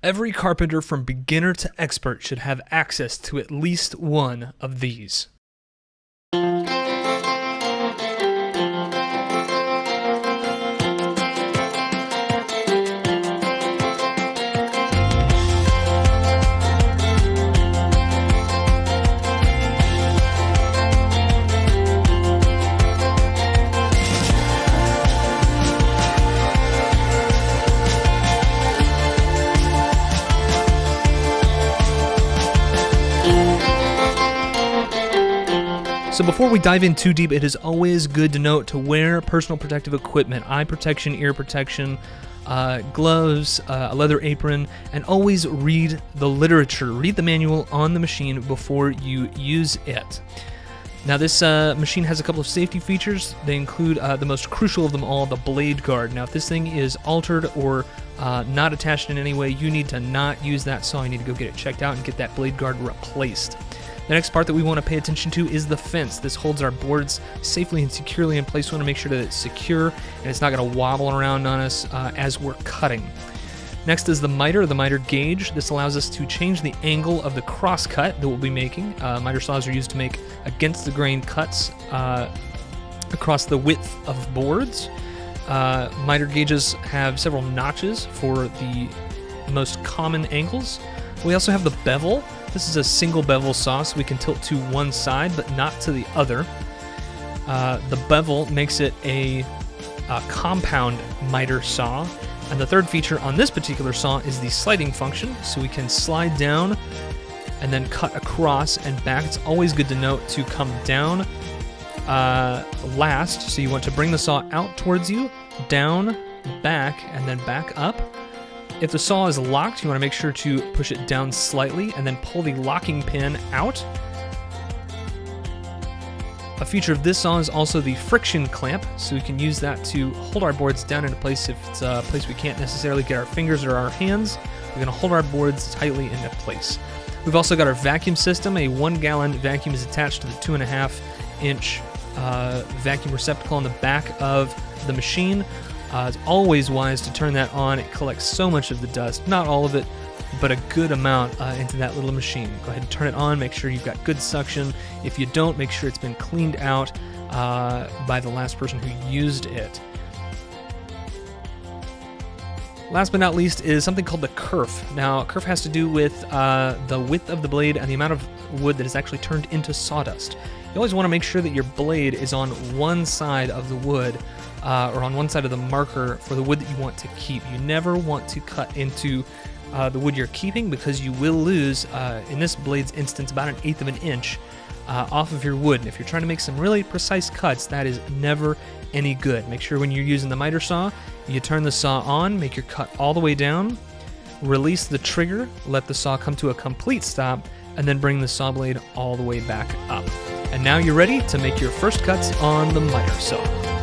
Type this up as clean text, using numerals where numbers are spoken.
Every carpenter from beginner to expert should have access to at least one of these. So before we dive in too deep, it is always good to note to wear personal protective equipment, eye protection, ear protection, gloves, a leather apron, and always read the literature. Read the manual on the machine before you use it. Now this machine has a couple of safety features. They include the most crucial of them all, the blade guard. Now if this thing is altered or not attached in any way, you need to not use that saw. You need to go get it checked out and get that blade guard replaced. The next part that we want to pay attention to is the fence. This holds our boards safely and securely in place. We want to make sure that it's secure and it's not going to wobble around on us as we're cutting. Next is the miter gauge. This allows us to change the angle of the cross cut that we'll be making. Miter saws are used to make against the grain cuts across the width of boards. Miter gauges have several notches for the most common angles. We also have the bevel. This is a single bevel saw, so we can tilt to one side, but not to the other. The bevel makes it a compound miter saw. And the third feature on this particular saw is the sliding function, so we can slide down and then cut across and back. It's always good to note to come down last, so you want to bring the saw out towards you, down, back, and then back up. If the saw is locked, you want to make sure to push it down slightly and then pull the locking pin out. A feature of this saw is also the friction clamp, so we can use that to hold our boards down into place if it's a place we can't necessarily get our fingers or our hands. We're going to hold our boards tightly into place. We've also got our vacuum system. A 1-gallon vacuum is attached to the 2.5-inch vacuum receptacle on the back of the machine. It's always wise to turn that on. It collects so much of the dust, not all of it, but a good amount into that little machine. Go ahead and turn it on, make sure you've got good suction. If you don't, make sure it's been cleaned out by the last person who used it. Last but not least is something called the kerf. Now, kerf has to do with the width of the blade and the amount of wood that is actually turned into sawdust. You always want to make sure that your blade is on one side of the wood or on one side of the marker for the wood that you want to keep. You never want to cut into the wood you're keeping because you will lose, in this blade's instance, about 1/8 of an inch off of your wood. And if you're trying to make some really precise cuts, that is never any good. Make sure when you're using the miter saw, you turn the saw on, make your cut all the way down, release the trigger, let the saw come to a complete stop, and then bring the saw blade all the way back up. And now you're ready to make your first cuts on the miter saw.